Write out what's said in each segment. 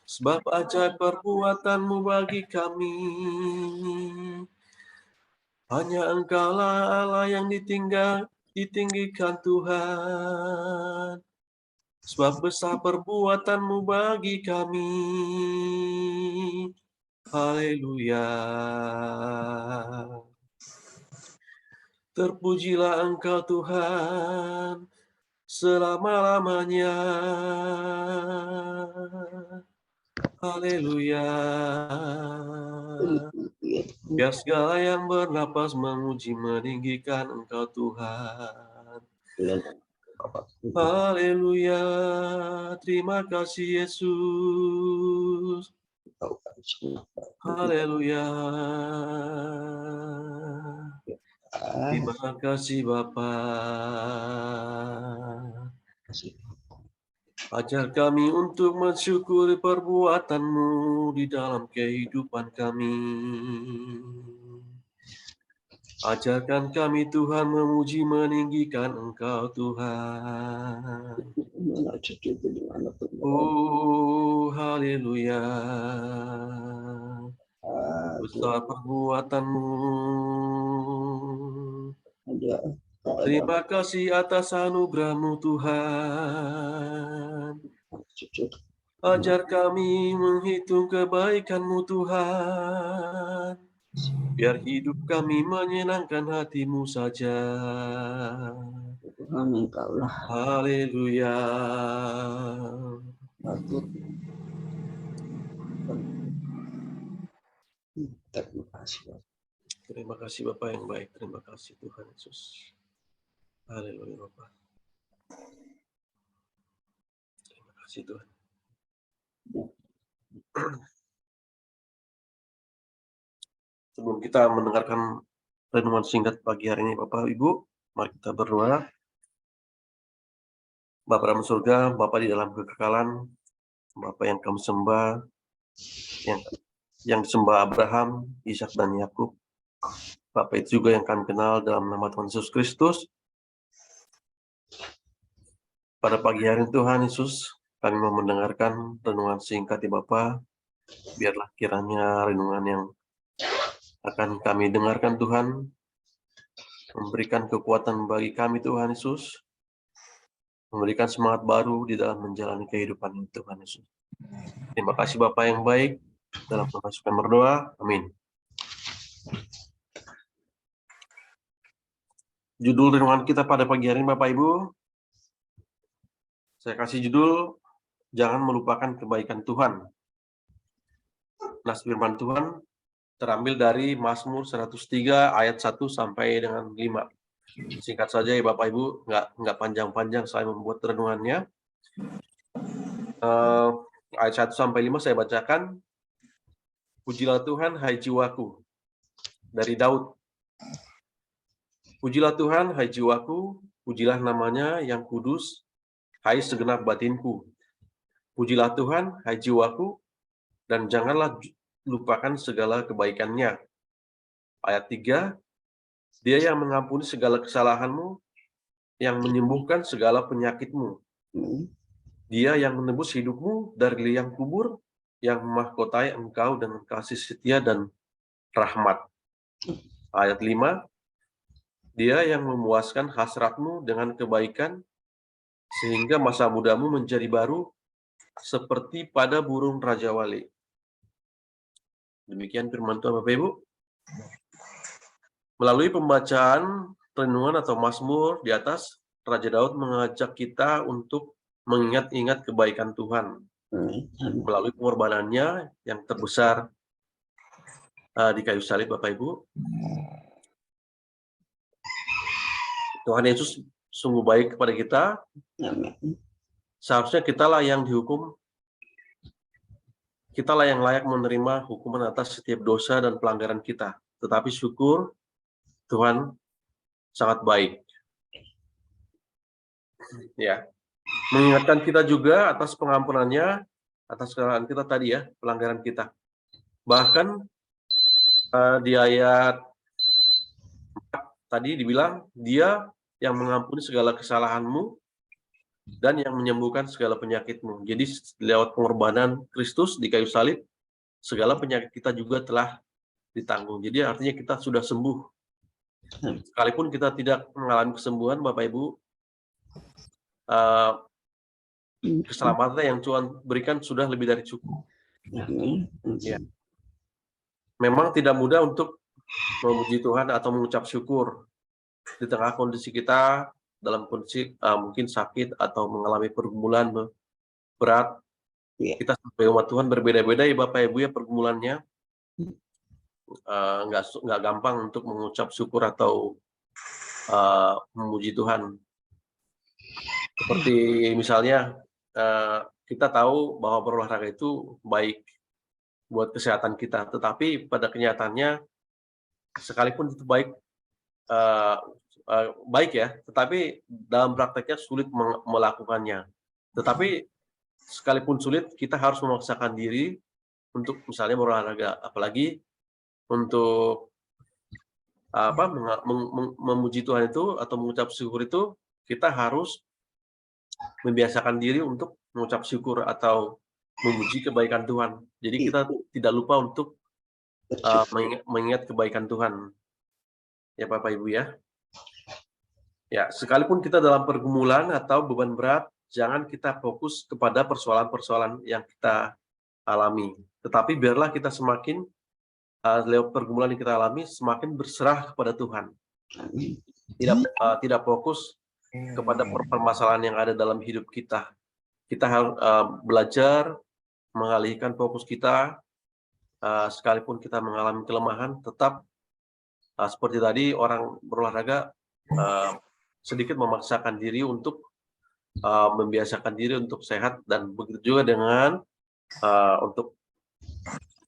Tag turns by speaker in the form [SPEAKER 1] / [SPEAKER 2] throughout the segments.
[SPEAKER 1] Sebab ajaib perbuatan-Mu bagi kami. Hanya Engkaulah Allah yang ditinggikan Tuhan. Sebab besar perbuatan-Mu bagi kami. Haleluya. Terpujilah Engkau Tuhan selama-lamanya. Haleluya. Biar segala yang bernapas memuji meninggikan Engkau Tuhan. Haleluya. Terima kasih Yesus. Haleluya. Terima kasih Bapa. Ajar kami untuk mensyukuri perbuatan-Mu di dalam kehidupan kami. Ajarkan kami Tuhan memuji meninggikan Engkau Tuhan. Oh, haleluya. Besar perbuatan-Mu. Terima kasih atas anugerah-Mu Tuhan. Ajar kami menghitung kebaikan-Mu Tuhan. Biar hidup kami menyenangkan hati-Mu saja. Haleluya. Terima kasih Bapak yang baik. Terima kasih Tuhan Yesus. Haleluya Bapak. Terima kasih Tuhan. Sebelum kita mendengarkan renungan singkat pagi hari ini Bapak Ibu, mari kita berdoa. Bapa dalam surga, Bapa di dalam kekekalan, Bapa yang kami sembah, yang disembah Abraham, Ishak dan Yakub. Bapa itu juga yang kami kenal dalam nama Tuhan Yesus Kristus. Pada pagi hari Tuhan Yesus, kami mau mendengarkan renungan singkat ya Bapa. Biarlah kiranya renungan yang akan kami dengarkan Tuhan, memberikan kekuatan bagi kami Tuhan Yesus, memberikan semangat baru di dalam menjalani kehidupan ini Tuhan Yesus. Terima kasih Bapak yang baik, dalam nama Yesus kami berdoa, amin. Judul renungan kita pada pagi hari ini Bapak Ibu, saya kasih judul, jangan melupakan kebaikan Tuhan. Nas firman Tuhan terambil dari Mazmur 103 ayat 1 sampai dengan 5. Singkat saja ya Bapak Ibu, nggak panjang-panjang saya membuat renungannya. Ayat 1 sampai 5 saya bacakan. Pujilah Tuhan, hai jiwaku. Dari Daud. Pujilah Tuhan, hai jiwaku. Pujilah namanya yang kudus, hai segenap batinku. Pujilah Tuhan, hai jiwaku. Dan janganlah lupakan segala kebaikannya. Ayat 3. Dia yang mengampuni segala kesalahanmu, yang menyembuhkan segala penyakitmu. Dia yang menebus hidupmu dari liang kubur, yang memahkotai engkau dengan kasih setia dan rahmat. Ayat 5. Dia yang memuaskan hasratmu dengan kebaikan, sehingga masa mudamu menjadi baru, seperti pada burung Raja Wali. Demikian firman Tuhan Bapak Ibu. Melalui pembacaan renungan atau Mazmur di atas, Raja Daud mengajak kita untuk mengingat-ingat kebaikan Tuhan melalui pengorbanannya yang terbesar di kayu salib Bapak Ibu. Tuhan Yesus sungguh baik kepada kita. Seharusnya kitalah yang dihukum, kitalah yang layak menerima hukuman atas setiap dosa dan pelanggaran kita. Tetapi syukur Tuhan sangat baik. Ya, mengingatkan kita juga atas pengampunannya, atas kesalahan kita tadi ya, pelanggaran kita. Bahkan di ayat 4 tadi dibilang, dia yang mengampuni segala kesalahanmu, dan yang menyembuhkan segala penyakitmu. Jadi lewat pengorbanan Kristus di kayu salib, segala penyakit kita juga telah ditanggung. Jadi artinya kita sudah sembuh. Sekalipun kita tidak mengalami kesembuhan, Bapak Ibu, keselamatan yang Tuhan berikan sudah lebih dari cukup. Ya. Memang tidak mudah untuk memuji Tuhan atau mengucap syukur di tengah kondisi kita dalam kondisi mungkin sakit atau mengalami pergumulan berat. Kita sebagai umat Tuhan berbeda-beda ya Bapak Ibu ya pergumulannya. Nggak gampang untuk mengucap syukur atau memuji Tuhan. Seperti misalnya kita tahu bahwa berolahraga itu baik buat kesehatan kita, tetapi pada kenyataannya sekalipun itu baik ya, tetapi dalam prakteknya sulit melakukannya. Tetapi sekalipun sulit, kita harus memaksakan diri untuk misalnya berolahraga, apalagi untuk memuji Tuhan itu atau mengucap syukur itu, kita harus membiasakan diri untuk mengucap syukur atau memuji kebaikan Tuhan. Jadi kita tidak lupa untuk mengingat kebaikan Tuhan. Ya Bapak Ibu ya. Ya, sekalipun kita dalam pergumulan atau beban berat, jangan kita fokus kepada persoalan-persoalan yang kita alami. Tetapi biarlah kita semakin lewat pergumulan yang kita alami, semakin berserah kepada Tuhan. Tidak fokus kepada permasalahan yang ada dalam hidup kita. Kita harus belajar mengalihkan fokus kita, sekalipun kita mengalami kelemahan, tetap seperti tadi orang berolahraga sedikit memaksakan diri untuk membiasakan diri untuk sehat, dan begitu juga dengan untuk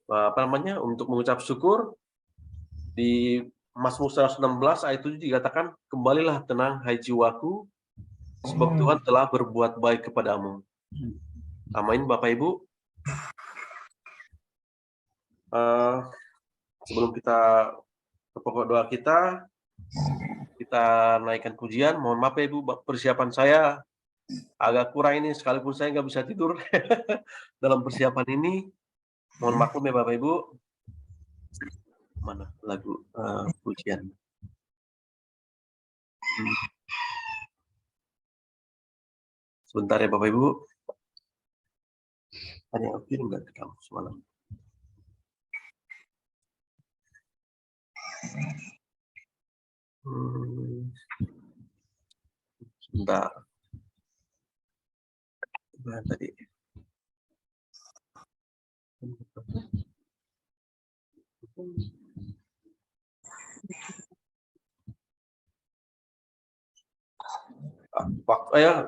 [SPEAKER 1] untuk mengucap syukur. Di Mazmur 116 ayat 7 dikatakan, kembalilah tenang hai jiwaku, sebab Tuhan telah berbuat baik kepadamu. Amin Bapak Ibu. Sebelum kita ke pokok doa kita naikkan pujian. Mohon maaf ya Ibu, persiapan saya agak kurang ini, sekalipun saya nggak bisa tidur dalam persiapan ini. Mohon maklum ya Bapak Ibu. Mana lagu pujian? Sebentar ya Bapak Ibu. Ada yang kirim nggak ke kamu semalam? Sebentar. Nah, tadi.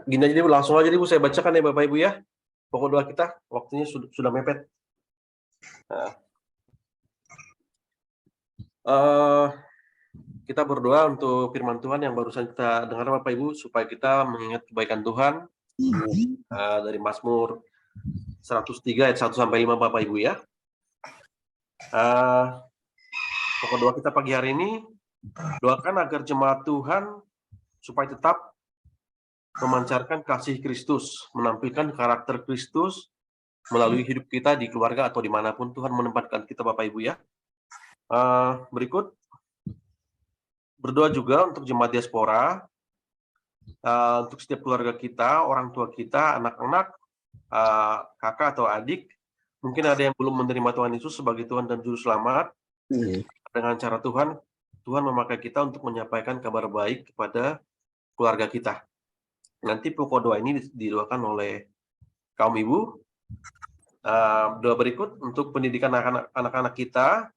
[SPEAKER 1] Gini aja dulu, langsung aja dulu saya bacakan ya Bapak Ibu ya. Pokok doa kita, waktunya sudah mepet. Kita berdoa untuk firman Tuhan yang barusan kita dengar Bapak Ibu, supaya kita mengingat kebaikan Tuhan dari Mazmur 103 ayat 1 sampai 5 Bapak Ibu ya. Pokok doa kita pagi hari ini, doakan agar jemaat Tuhan supaya tetap memancarkan kasih Kristus, menampilkan karakter Kristus melalui hidup kita di keluarga atau dimanapun Tuhan menempatkan kita Bapak Ibu ya. Berikut, berdoa juga untuk jemaat diaspora, untuk setiap keluarga kita, orang tua kita, anak-anak, kakak atau adik, mungkin ada yang belum menerima Tuhan Yesus sebagai Tuhan dan Juru Selamat. Dengan cara Tuhan memakai kita untuk menyampaikan kabar baik kepada keluarga kita. Nanti pokok doa ini didoakan oleh kaum ibu. Doa berikut untuk pendidikan anak-anak kita,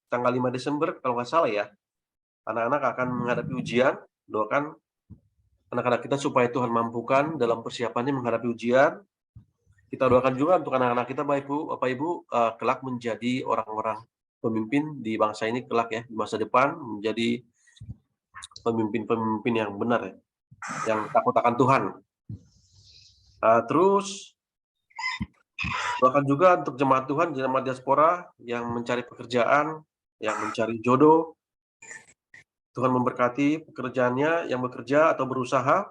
[SPEAKER 1] tanggal 5 Desember kalau nggak salah ya, anak-anak akan menghadapi ujian. Doakan anak-anak kita supaya Tuhan mampukan dalam persiapannya menghadapi ujian. Kita doakan juga untuk anak-anak kita Bapak Ibu kelak menjadi orang-orang pemimpin di bangsa ini kelak ya, di masa depan menjadi pemimpin-pemimpin yang benar ya, yang takut akan Tuhan. Terus doakan juga untuk jemaat Tuhan, jemaat diaspora yang mencari pekerjaan, yang mencari jodoh. Tuhan memberkati pekerjaannya, yang bekerja atau berusaha.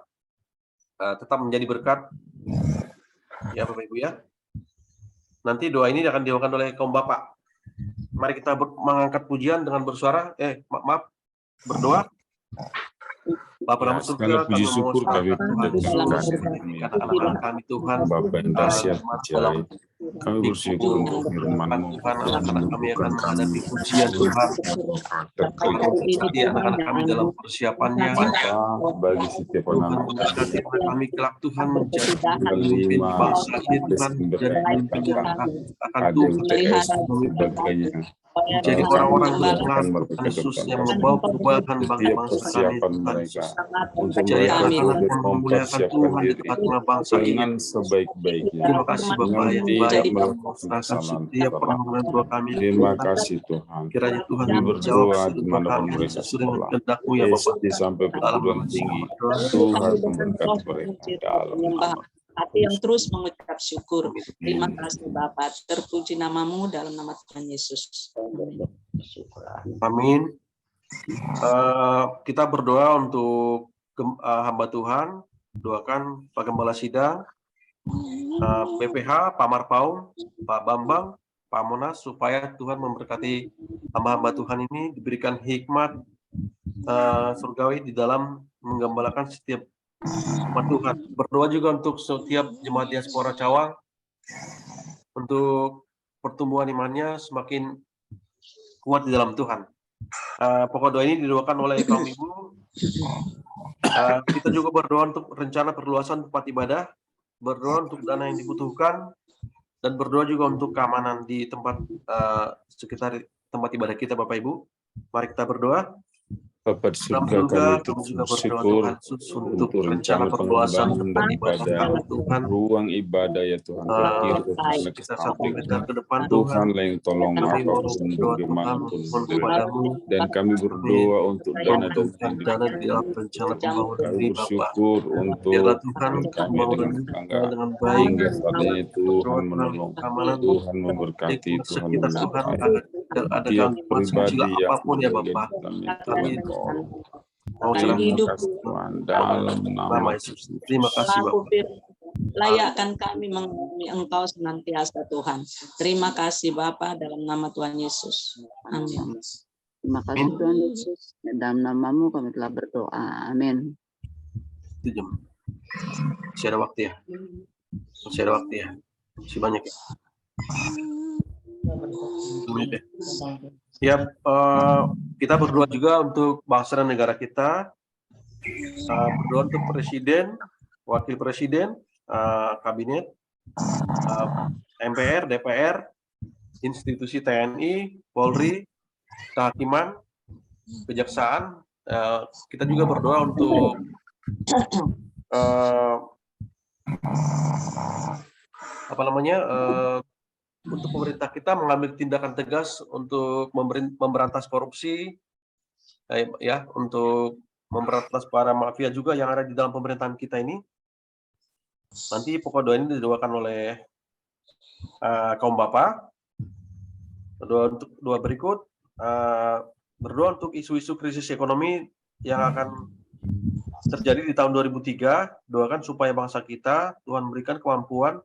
[SPEAKER 1] tetap menjadi berkat ya Bapak Ibu ya. Nanti doa ini akan dibawakan oleh kaum Bapak. Mari kita mengangkat pujian dengan bersuara, berdoa. Bapak dalam surga, kami
[SPEAKER 2] syukur kami
[SPEAKER 1] anak-anak kami Tuhan,
[SPEAKER 2] Bapa yang dahsyat ajaib. Kami bersyukur untuk firman-Mu.
[SPEAKER 1] Anak-anak kami akan menghadapi ujian Tuhan. Berkati anak-anak kami dalam persiapannya.
[SPEAKER 2] Bagi setiap anak
[SPEAKER 1] berkati kami kelak Tuhan menjadi pemimpin bangsa ini Tuhan, menjadi pemimpin yang akan Tuhan menjadi orang-orang berpengaruh Yesus yang membawa perubahan bagi bangsa kami Tuhan Yesus. Menjadi anak-anak yang memuliakan Tuhan di tengah-tengah bangsa ini.
[SPEAKER 2] Sebaik-baiknya.
[SPEAKER 1] Terima kasih Bapak yang baik melaksanakan setiap permohonan doa kami.
[SPEAKER 2] Terima kasih Tuhan.
[SPEAKER 1] Kiranya Tuhan
[SPEAKER 2] berdoa
[SPEAKER 1] dimanapun mereka sesuai dengan kehendak-Mu ya Bapak.
[SPEAKER 2] Sampai perguruan tinggi. Tuhan memberkati mereka dalam nama.
[SPEAKER 3] Hati yang terus mengucap syukur. Terima kasih Bapak. Terpuji nama-Mu dalam nama Tuhan Yesus.
[SPEAKER 1] Amin. Kita berdoa untuk hamba Tuhan. Doakan Pak Gembala Sidang, BPH, Pak Marpaung, Pak Bambang, Pak Monas, supaya Tuhan memberkati hamba-hamba Tuhan ini, diberikan hikmat surgawi di dalam menggembalakan setiap umat Tuhan. Berdoa juga untuk setiap jemaat diaspora Cawang untuk pertumbuhan imannya semakin kuat di dalam Tuhan. Pokok doa ini didoakan oleh kaum ibu. Kita juga berdoa untuk rencana perluasan tempat ibadah, berdoa untuk dana yang dibutuhkan, dan berdoa juga untuk keamanan di tempat sekitar tempat ibadah kita, Bapak Ibu. Mari kita berdoa.
[SPEAKER 2] Bapak surga, kami
[SPEAKER 1] juga
[SPEAKER 2] bersyukur
[SPEAKER 1] untuk rencana perluasan tempat ibadah Tuhan,
[SPEAKER 2] ruang ibadah ya Tuhan.
[SPEAKER 1] Kita satu meter ke depan
[SPEAKER 2] Tuhan yang tolong apapun bagaimanapun, dan kami berdoa untuk dana
[SPEAKER 1] di dalam rencana pembangunan ini,
[SPEAKER 2] bersyukur untuk
[SPEAKER 1] Tuhan
[SPEAKER 2] kami dengan baik hingga saat ini Tuhan menolong, Tuhan memberkati, Tuhan menyertai tiap pribadi yang
[SPEAKER 1] apapun ya Bapak. Kami mau
[SPEAKER 3] hidup
[SPEAKER 2] Tuhan dalam nama Yesus.
[SPEAKER 1] Terima kasih Bapak.
[SPEAKER 3] Layakkan kami mengalami Engkau senantiasa Tuhan. Terima kasih Bapa dalam nama Tuhan Yesus. Amin.
[SPEAKER 4] Terima kasih Tuhan Yesus. Dalam nama-Mu kami telah berdoa. Amin.
[SPEAKER 1] Masih ada waktu ya? Masih ada waktu ya? Masih banyak ya? Ya, kita berdoa juga untuk bangsa dan negara kita. Berdoa untuk presiden, wakil presiden, kabinet, MPR, DPR, institusi TNI, Polri, kehakiman, kejaksaan. Kita juga berdoa untuk untuk pemerintah kita mengambil tindakan tegas untuk memberantas korupsi, ya, untuk memberantas para mafia juga yang ada di dalam pemerintahan kita ini. Nanti pokok doa ini didoakan oleh kaum Bapak. Doa berikut, berdoa untuk isu-isu krisis ekonomi yang akan terjadi di tahun 2003. Doakan supaya bangsa kita, Tuhan berikan kemampuan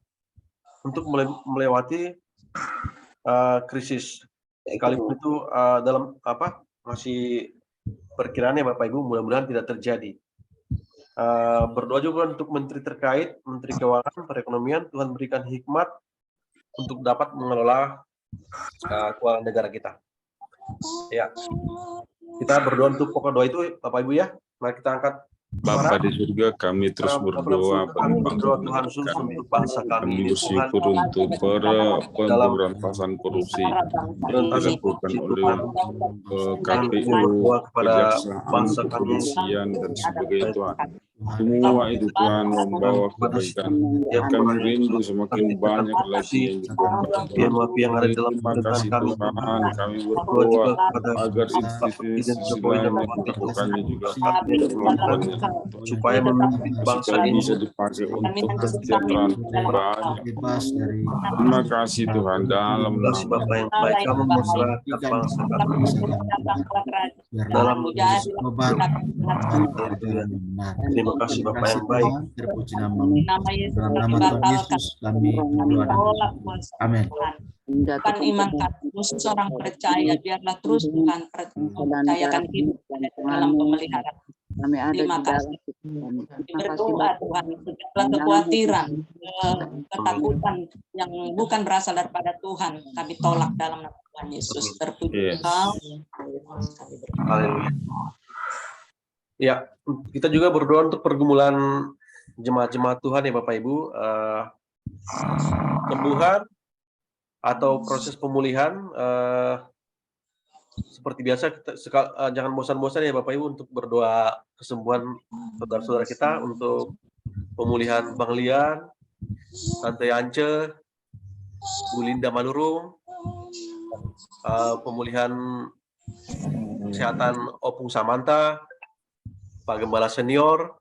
[SPEAKER 1] untuk melewati krisis. Sekalipun itu dalam masih perkiraannya Bapak Ibu, mudah-mudahan tidak terjadi. Berdoa juga untuk menteri terkait, Menteri Keuangan, Perekonomian, Tuhan berikan hikmat untuk dapat mengelola keuangan negara kita. Ya, kita berdoa untuk pokok doa itu Bapak Ibu ya. Mari kita angkat
[SPEAKER 2] Bapa di surga, kami terus berdoa
[SPEAKER 1] bangsa
[SPEAKER 2] kami bersyukur untuk pemberantasan korupsi dilakukan oleh KPU, kejaksaan, kepolisian dan sebagainya Tuhan. Semua itu Tuhan membawa kebaikan. Kami rindu semakin banyak lagi yang ada dalam kasih Tuhan. Kami berdoa agar institusi lain membutuhkannya juga
[SPEAKER 1] supaya memimpin bangsa ini
[SPEAKER 2] bisa dipakai untuk kesejahteraan banyak. Terima kasih Tuhan dalam nama
[SPEAKER 1] Bapak yang baik, kamu masyarakat bangsa kami dalam Terima kasih Bapak yang baik.
[SPEAKER 5] Terpuji namamu.
[SPEAKER 3] Nama Yesus
[SPEAKER 5] Dalam
[SPEAKER 3] kami
[SPEAKER 5] nama Tuhan
[SPEAKER 3] batalkan.
[SPEAKER 5] Yesus kami berdoa dan
[SPEAKER 3] Tolak
[SPEAKER 5] bersyukur.
[SPEAKER 3] kuasa
[SPEAKER 5] Amin.
[SPEAKER 3] Tuhan. Bukan iman kami, seorang percaya, biarlah terus Tuhan percayakan hidup dalam pemeliharaan.
[SPEAKER 4] Kami ada
[SPEAKER 3] Terima
[SPEAKER 4] di dalam
[SPEAKER 3] kasih.
[SPEAKER 4] Tuhan. Terima kasih
[SPEAKER 3] Berdoa
[SPEAKER 4] Bapak.
[SPEAKER 3] Tuhan, segala kekhawatiran, ketakutan yang bukan berasal daripada Tuhan, kami tolak dalam nama Tuhan Yesus. Terpuji
[SPEAKER 2] Yes.
[SPEAKER 3] Engkau.
[SPEAKER 1] Haleluya. Ya, kita juga berdoa untuk pergumulan jemaat-jemaat Tuhan ya Bapak Ibu. Sembuhan atau proses pemulihan, seperti biasa jangan bosan-bosan ya Bapak Ibu untuk berdoa kesembuhan saudara-saudara kita, untuk pemulihan Bang Lian, Tante Yance, Bu Linda Manurung, pemulihan kesehatan Opung Samanta, Pak Gembala Senior,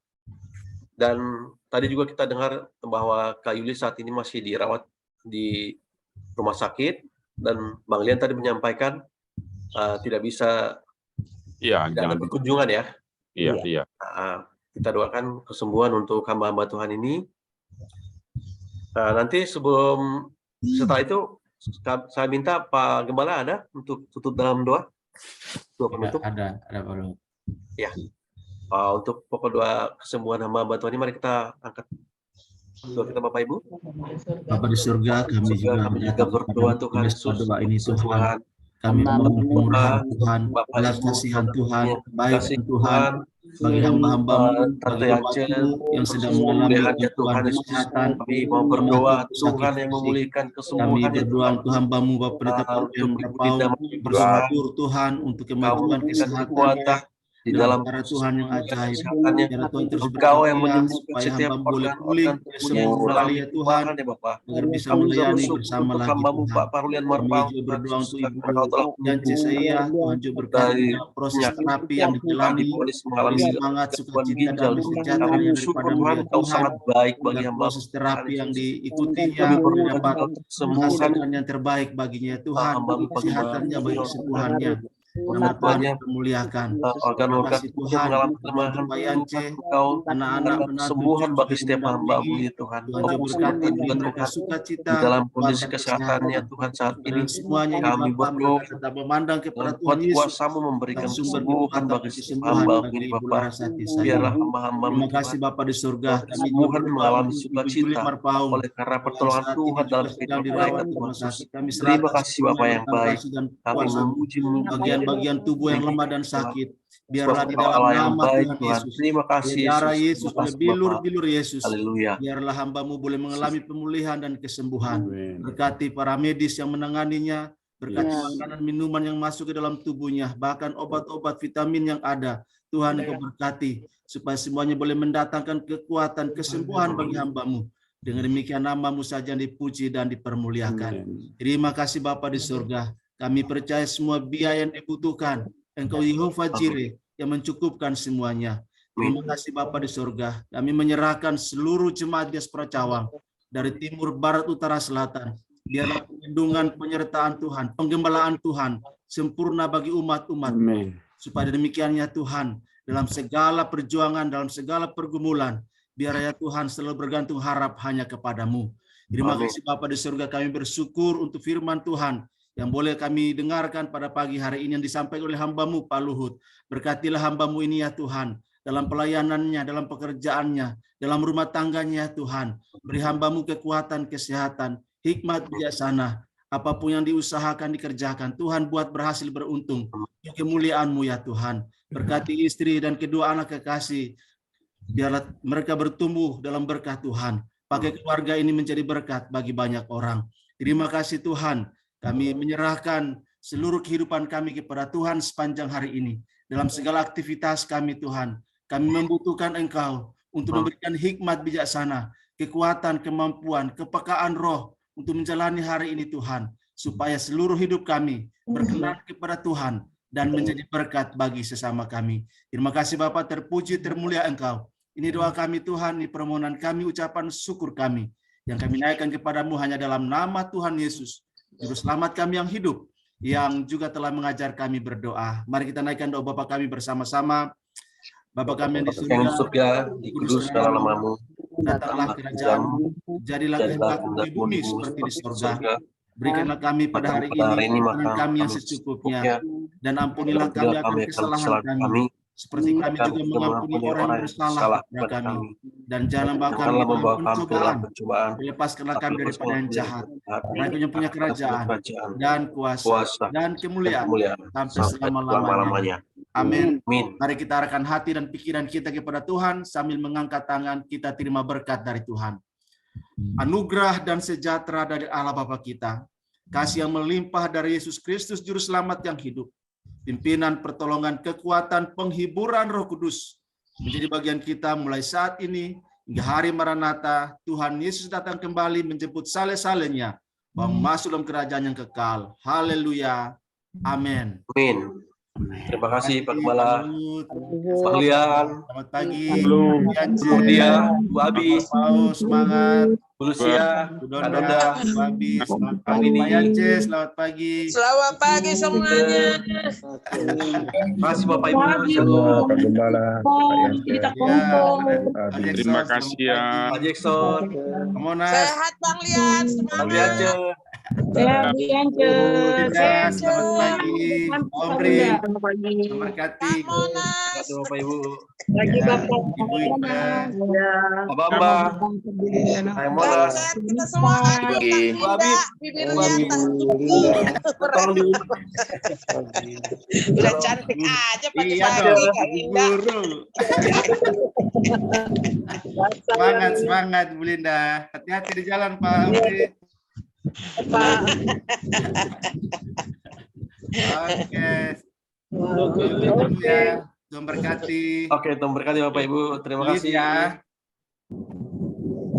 [SPEAKER 1] dan tadi juga kita dengar bahwa Kak Yuli saat ini masih dirawat di rumah sakit, dan Bang Lian tadi menyampaikan tidak bisa tidak ada perkunjungan ya.
[SPEAKER 2] Iya.
[SPEAKER 1] Kita doakan kesembuhan untuk hamba-hamba Tuhan ini. Nanti setelah itu saya minta Pak Gembala ada untuk tutup dalam doa penutup.
[SPEAKER 5] Ada baru.
[SPEAKER 1] Ya. Untuk pokok doa kesembuhan hamba Tuhan ini, mari kita angkat doa kita Bapak Ibu.
[SPEAKER 5] Bapa di surga, kami juga
[SPEAKER 1] berdoa Tuhan Yesus,
[SPEAKER 5] doa ini Tuhan. Kami
[SPEAKER 1] Hamba
[SPEAKER 5] memohon kemurahan
[SPEAKER 1] Tuhan,
[SPEAKER 5] Tuhan,
[SPEAKER 1] Bapak
[SPEAKER 5] belas
[SPEAKER 1] Ibu,
[SPEAKER 5] kasihan Tuhan,
[SPEAKER 1] kasih
[SPEAKER 5] kebaikan Tuhan, bagi hamba-hambamu, bagi hamba-Mu yang sedang mengalami
[SPEAKER 1] Tuhan
[SPEAKER 5] kesehatan.
[SPEAKER 1] Kami mau berdoa Tuhan yang memulihkan
[SPEAKER 5] Kami
[SPEAKER 1] kesembuhan
[SPEAKER 5] berdoa untuk hamba-Mu Bapak Pendeta Paul
[SPEAKER 1] untuk
[SPEAKER 5] Merpau,
[SPEAKER 1] Ibu
[SPEAKER 5] bersyukur Tuhan untuk kemajuan kesehatan
[SPEAKER 1] kekuatan di dalam
[SPEAKER 5] cara Tuhan yang ajaib.
[SPEAKER 1] kesehatannya.
[SPEAKER 5] Biar Tuhan terus
[SPEAKER 1] Engkau yang
[SPEAKER 5] bekerja
[SPEAKER 1] menyembuhkan
[SPEAKER 5] supaya
[SPEAKER 1] setiap
[SPEAKER 5] hamba boleh
[SPEAKER 1] organ
[SPEAKER 5] pulih semua kembali ya Tuhan,
[SPEAKER 1] ya Bapak.
[SPEAKER 5] agar bisa
[SPEAKER 1] Kami
[SPEAKER 5] melayani
[SPEAKER 1] bersyukur
[SPEAKER 5] bersama
[SPEAKER 1] untuk
[SPEAKER 5] lagi
[SPEAKER 1] hamba-Mu
[SPEAKER 5] Tuhan.
[SPEAKER 1] Pak Parulian
[SPEAKER 5] Kami
[SPEAKER 1] Marpau,
[SPEAKER 5] juga berdoa untuk Ibu
[SPEAKER 1] Kau telah
[SPEAKER 5] dan Cesaya, Tuhan juga berkati
[SPEAKER 1] dari
[SPEAKER 5] dalam proses
[SPEAKER 1] penyakit
[SPEAKER 5] terapi yang dijalani,
[SPEAKER 1] diponis mengalami
[SPEAKER 5] beri semangat,
[SPEAKER 1] gangguan
[SPEAKER 5] sukacita
[SPEAKER 1] ginjal.
[SPEAKER 5] dan kesejahteraan
[SPEAKER 1] Kami
[SPEAKER 5] yang
[SPEAKER 1] bersyukur
[SPEAKER 5] daripada-Mu
[SPEAKER 1] Tuhan,
[SPEAKER 5] ya
[SPEAKER 1] Engkau
[SPEAKER 5] Tuhan,
[SPEAKER 1] sangat baik bagi
[SPEAKER 5] dan
[SPEAKER 1] hamba.
[SPEAKER 5] proses terapi yang diikutinya
[SPEAKER 1] Kami
[SPEAKER 5] boleh
[SPEAKER 1] berdoa
[SPEAKER 5] dapat
[SPEAKER 1] kesembuhan
[SPEAKER 5] menghasilkan yang terbaik baginya ya Tuhan, bagi kesehatannya, bagi kesembuhannya. Nama Tuhan yang dimuliakan.
[SPEAKER 1] Organ-organ
[SPEAKER 5] Kasih
[SPEAKER 1] yang
[SPEAKER 5] Tuhan,
[SPEAKER 1] mengalami
[SPEAKER 5] untuk
[SPEAKER 1] kelemahan,
[SPEAKER 5] Pak Yance,
[SPEAKER 1] Engkau
[SPEAKER 5] anak-anak
[SPEAKER 1] kesembuhan bagi setiap hamba-Mu ya Tuhan.
[SPEAKER 5] Tuhan juga berkati beri mereka sukacita
[SPEAKER 1] di dalam kondisi
[SPEAKER 5] kekuatan,
[SPEAKER 1] kesehatannya
[SPEAKER 5] kesehatan.
[SPEAKER 1] Tuhan saat ini.
[SPEAKER 5] Dan semuanya ini
[SPEAKER 1] Kami
[SPEAKER 5] Bapak
[SPEAKER 1] berdoa
[SPEAKER 5] mereka tetap memandang kepada
[SPEAKER 1] dengan
[SPEAKER 5] Tuhan
[SPEAKER 1] kuat
[SPEAKER 5] Yesus,
[SPEAKER 1] kuasa-Mu memberikan
[SPEAKER 5] dan sumber
[SPEAKER 1] kesembuhan
[SPEAKER 5] kekuatan
[SPEAKER 1] bagi
[SPEAKER 5] dan
[SPEAKER 1] setiap
[SPEAKER 5] kesembuhan
[SPEAKER 1] hamba
[SPEAKER 5] bagi
[SPEAKER 1] ini
[SPEAKER 5] Ibu
[SPEAKER 1] Bapak.
[SPEAKER 5] Larasati saya.
[SPEAKER 1] Biarlah hamba-hamba-Mu
[SPEAKER 5] Terima kasih
[SPEAKER 1] Tuhan
[SPEAKER 5] Bapak di surga. Kami juga
[SPEAKER 1] kesembuhan
[SPEAKER 5] berdoa
[SPEAKER 1] mengalami
[SPEAKER 5] untuk Ibu Juli
[SPEAKER 1] sukacita
[SPEAKER 5] Marpaung
[SPEAKER 1] oleh karena
[SPEAKER 5] yang
[SPEAKER 1] pertolongan
[SPEAKER 5] saat ini
[SPEAKER 1] Tuhan
[SPEAKER 5] juga
[SPEAKER 1] dalam
[SPEAKER 5] sedang
[SPEAKER 1] kehidupan
[SPEAKER 5] dirawat
[SPEAKER 1] mereka
[SPEAKER 5] di
[SPEAKER 1] Tuhan
[SPEAKER 5] rumah
[SPEAKER 1] Yesus.
[SPEAKER 5] sakit. Kami
[SPEAKER 1] Terima
[SPEAKER 5] serahkan
[SPEAKER 1] kasih
[SPEAKER 5] semua
[SPEAKER 1] Bapak yang
[SPEAKER 5] berkat
[SPEAKER 1] baik.
[SPEAKER 5] kasih dan
[SPEAKER 1] Kami
[SPEAKER 5] kuasa
[SPEAKER 1] memuji
[SPEAKER 5] bagian-bagian tubuh yang lemah dan sakit. Biarlah di
[SPEAKER 1] Engkau
[SPEAKER 5] dalam
[SPEAKER 1] Allah yang
[SPEAKER 5] nama
[SPEAKER 1] baik
[SPEAKER 5] Tuhan
[SPEAKER 1] Tuhan.
[SPEAKER 5] Yesus,
[SPEAKER 1] Terima
[SPEAKER 5] oleh
[SPEAKER 1] kasih
[SPEAKER 5] darah
[SPEAKER 1] Yesus.
[SPEAKER 5] Yesus,
[SPEAKER 1] Terima
[SPEAKER 5] oleh
[SPEAKER 1] kasih Bapak.
[SPEAKER 5] bilur-bilur Yesus,
[SPEAKER 1] Haleluya.
[SPEAKER 5] biarlah hamba-Mu boleh mengalami pemulihan dan kesembuhan.
[SPEAKER 2] Amin.
[SPEAKER 5] Berkati para medis yang menanganinya, berkati
[SPEAKER 4] Ya.
[SPEAKER 5] makanan minuman yang masuk ke dalam tubuhnya, bahkan obat-obat vitamin yang ada. Tuhan Engkau berkati, supaya semuanya boleh mendatangkan kekuatan, kesembuhan bagi hamba-Mu. Dengan demikian nama-Mu saja yang dipuji dan dipermuliakan.
[SPEAKER 2] Amin.
[SPEAKER 5] Terima kasih Bapa di surga. Kami percaya semua biaya yang dibutuhkan, Engkau Yehova Jireh yang mencukupkan semuanya. Terima kasih Bapa di surga. Kami menyerahkan seluruh jemaat Diaspora Cawang dari timur, barat, utara, selatan. Biarlah perlindungan, penyertaan Tuhan, penggembalaan Tuhan sempurna bagi umat-umat.
[SPEAKER 2] Amin.
[SPEAKER 5] Supaya demikiannya Tuhan, dalam segala perjuangan, dalam segala pergumulan, biar ya Tuhan selalu bergantung harap hanya kepada-Mu. Terima
[SPEAKER 1] Amin.
[SPEAKER 5] kasih Bapa di surga, kami bersyukur untuk firman Tuhan yang boleh kami dengarkan pada pagi hari ini yang disampaikan oleh hamba-Mu Pak Luhut. Berkatilah hamba-Mu ini ya Tuhan, dalam pelayanannya, dalam pekerjaannya, dalam rumah tangganya Tuhan. Beri hamba-Mu kekuatan, kesehatan, hikmat, bijaksana. Apapun yang diusahakan, dikerjakan, Tuhan buat berhasil beruntung. Kemuliaan-Mu ya Tuhan. Berkati istri dan kedua anak kekasih. Biarlah mereka bertumbuh dalam berkah Tuhan. Pakai keluarga ini menjadi berkat bagi banyak orang. Terima kasih Tuhan. Kami menyerahkan seluruh kehidupan kami kepada Tuhan sepanjang hari ini. Dalam segala aktivitas kami Tuhan. Kami membutuhkan Engkau untuk memberikan hikmat bijaksana, kekuatan, kemampuan, kepekaan roh untuk menjalani hari ini Tuhan. Supaya seluruh hidup kami berkenan kepada Tuhan dan menjadi berkat bagi sesama kami. Terima kasih Bapa, terpuji, termulia Engkau. Ini doa kami Tuhan, ini permohonan kami, ucapan syukur kami. Yang kami naikkan kepadamu hanya dalam nama Tuhan Yesus. Juru selamat kami yang hidup, yang juga telah mengajar kami berdoa. Mari kita naikkan doa Bapa kami bersama-sama. Bapa kami yang di
[SPEAKER 1] yang di
[SPEAKER 5] surga,
[SPEAKER 1] surga, dikuduskanlah namamu,
[SPEAKER 5] datanglah kerajaan-Mu, jadilah kehendak-Mu di bumi seperti di surga. Berikanlah kami pada hari ini makanan kami yang secukupnya, dan ampunilah kami akan kesalahan kami, seperti kami juga mengampuni orang yang bersalah kepada kami. Dan jangan membawa kami dalam pencobaan, lepaskanlah kami daripada yang jahat. Karena Kau yang punya kerajaan dan kuasa dan kemuliaan sampai selama-lamanya. Amin. Mari kita arahkan hati dan pikiran kita kepada Tuhan sambil mengangkat tangan, kita terima berkat dari Tuhan. Anugerah dan sejahtera dari Allah Bapa kita, kasih yang melimpah dari Yesus Kristus Juru Selamat yang hidup, pimpinan, pertolongan, kekuatan, penghiburan Roh Kudus menjadi bagian kita mulai saat ini hingga hari Maranatha. Tuhan Yesus datang kembali menjemput sale-salenya, masuk dalam kerajaan yang kekal. Haleluya. Amin.
[SPEAKER 1] Amin. Terima kasih Pak Gembala, Pak Lian,
[SPEAKER 5] Selamat pagi,
[SPEAKER 1] Bu Dia, Bu Abi,
[SPEAKER 5] semangat,
[SPEAKER 1] Bu Lucia,
[SPEAKER 5] Bu
[SPEAKER 1] Kak
[SPEAKER 5] Donda,
[SPEAKER 1] Donda,
[SPEAKER 5] Bu Abi, selamat
[SPEAKER 1] Pak
[SPEAKER 5] pagi,
[SPEAKER 1] Dini.
[SPEAKER 5] Pak Yance, selamat pagi.
[SPEAKER 6] Selamat pagi semuanya.
[SPEAKER 1] Terima kasih Bapak Ibu. Shalom.
[SPEAKER 2] Pak Gembala, Pak Yance.
[SPEAKER 5] Ya, Pak Jackson,
[SPEAKER 2] Terima kasih ya.
[SPEAKER 1] Pak Jackson,
[SPEAKER 5] Monas,
[SPEAKER 6] Sehat Bang Lian,
[SPEAKER 1] Pak
[SPEAKER 6] semangat.
[SPEAKER 1] Liance,
[SPEAKER 5] Linda, selamat pagi, Omri, memberkati,
[SPEAKER 1] terima
[SPEAKER 6] Monas.
[SPEAKER 1] kasih Bapak Ibu.
[SPEAKER 5] Ibu Ika,
[SPEAKER 1] Pak Bambang, Saya Monas,
[SPEAKER 6] Sehat kita semua kan.
[SPEAKER 1] Bu Abi,
[SPEAKER 6] Bibirnya
[SPEAKER 1] tolong diundang.
[SPEAKER 6] udah cantik aja
[SPEAKER 5] iya
[SPEAKER 6] pagi-pagi
[SPEAKER 5] dong,
[SPEAKER 6] Kak
[SPEAKER 5] Ibu
[SPEAKER 6] Linda.
[SPEAKER 5] Guru. Semangat, semangat Bu Linda. Hati-hati di jalan Pak Omri. Oke. Ya, Tuhan berkati.
[SPEAKER 1] Oke, Tuhan berkati Bapak Ibu. Terima kasih.
[SPEAKER 5] Ya.